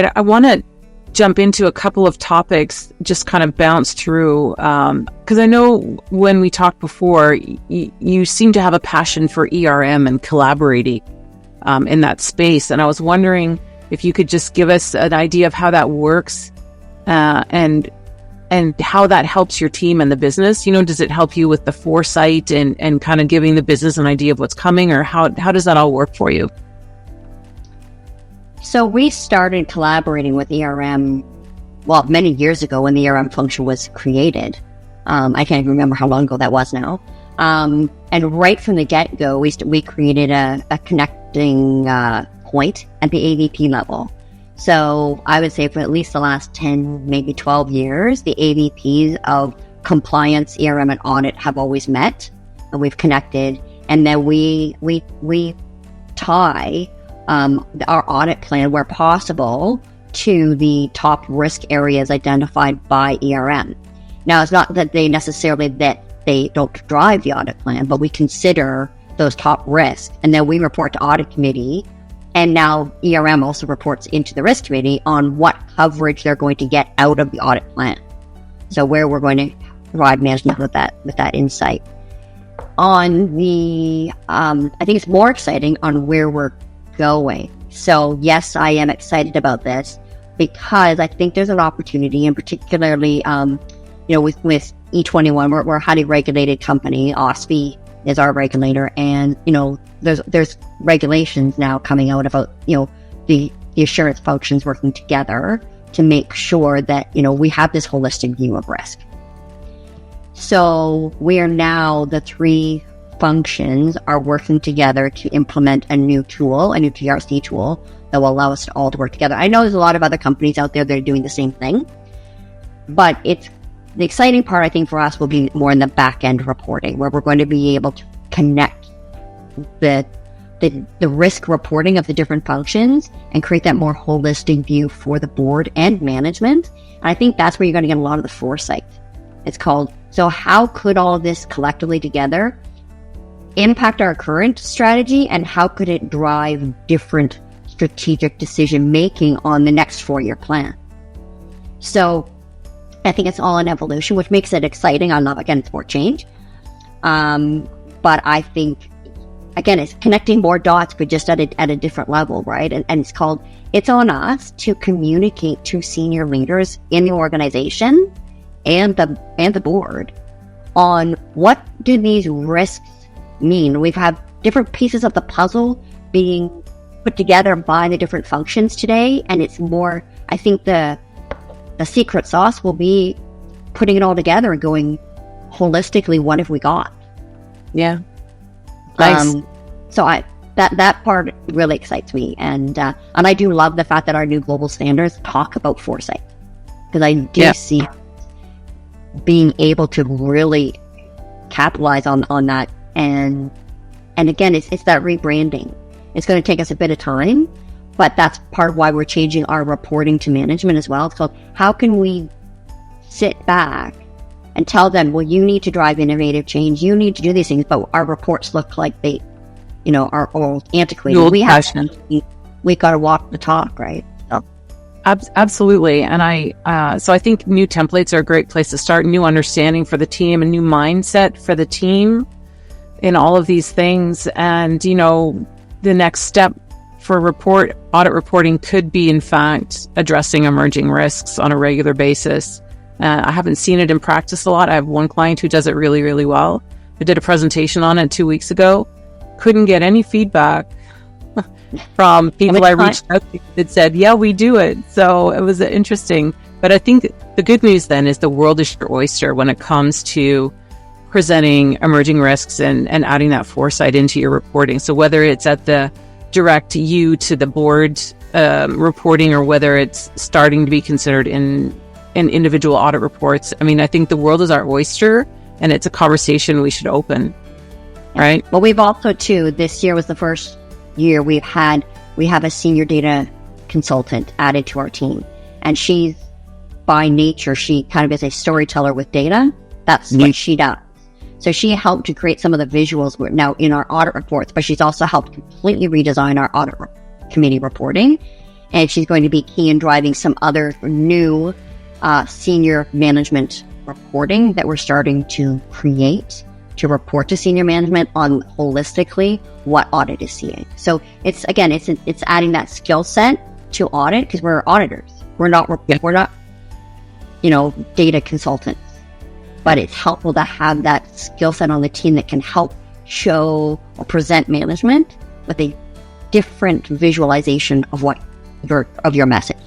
I want to jump into a couple of topics, just kind of bounce through, because I know when we talked before, you seem to have a passion for ERM and collaborating in that space. And I was wondering if you could just give us an idea of how that works and how that helps your team and the business. Does it help you with the foresight and kind of giving the business an idea of what's coming, or how does that all work for you? So we started collaborating with ERM, many years ago when the ERM function was created. I can't even remember how long ago that was now. And right from the get-go, we created a connecting point at the AVP level. So I would say for at least the last 10, maybe 12 years, the AVPs of compliance, ERM, and audit have always met, and we've connected. And then we tie our audit plan, where possible, to the top risk areas identified by ERM. Now, it's not that they don't drive the audit plan, but we consider those top risks, and then we report to audit committee. And now ERM also reports into the risk committee on what coverage they're going to get out of the audit plan. So where we're going to provide management with that insight. On the, I think it's more exciting on where we're going. So yes, I am excited about this because I think there's an opportunity, and particularly, with E21, we're a highly regulated company. OSFI is our regulator, and there's regulations now coming out about the assurance functions working together to make sure that we have this holistic view of risk. So we are now, the three functions are working together to implement a new GRC tool that will allow us all to work together. I know there's a lot of other companies out there that are doing the same thing, but the exciting part, I think, for us will be more in the back-end reporting, where we're going to be able to connect the risk reporting of the different functions and create that more holistic view for the board and management. And I think that's where you're going to get a lot of the foresight. It's called, so how could all of this collectively together impact our current strategy, and how could it drive different strategic decision making on the next 4-year plan? So I think it's all an evolution, which makes it exciting. I'm not against more change. But I think, again, it's connecting more dots, but just at a different level, right? And it's on us to communicate to senior leaders in the organization and the board on what do these risks mean. We've had different pieces of the puzzle being put together by the different functions today, and it's more, I think the secret sauce will be putting it all together and going holistically, what have we got? Yeah. Nice. So that part really excites me, and I do love the fact that our new global standards talk about foresight, because I do see being able to really capitalize on that. And again, it's that rebranding. It's going to take us a bit of time, but that's part of why we're changing our reporting to management as well. It's called, how can we sit back and tell them, well, you need to drive innovative change, you need to do these things, but our reports look like they, are old, antiquated. We've got to walk the talk, right? So. Absolutely. And so I think new templates are a great place to start, new understanding for the team, a new mindset for the team in all of these things. And, the next step for audit reporting could be, in fact, addressing emerging risks on a regular basis. I haven't seen it in practice a lot. I have one client who does it really, really well. I did a presentation on it 2 weeks ago. Couldn't get any feedback from people I reached out to that said, yeah, we do it. So it was interesting. But I think the good news then is the world is your oyster when it comes to presenting emerging risks and adding that foresight into your reporting. So whether it's at the direct you to the board reporting, or whether it's starting to be considered in individual audit reports, I think the world is our oyster, and it's a conversation we should open, right? Well, we've also too, this year was the first year we have a senior data consultant added to our team, and she's by nature, she kind of is a storyteller with data. That's what she does. So she helped to create some of the visuals now in our audit reports, but she's also helped completely redesign our audit committee reporting. And she's going to be key in driving some other new senior management reporting that we're starting to create to report to senior management on holistically what audit is seeing. So it's adding that skill set to audit, because we're auditors. We're not data consultants. But it's helpful to have that skill set on the team that can help show or present management with a different visualization of your message.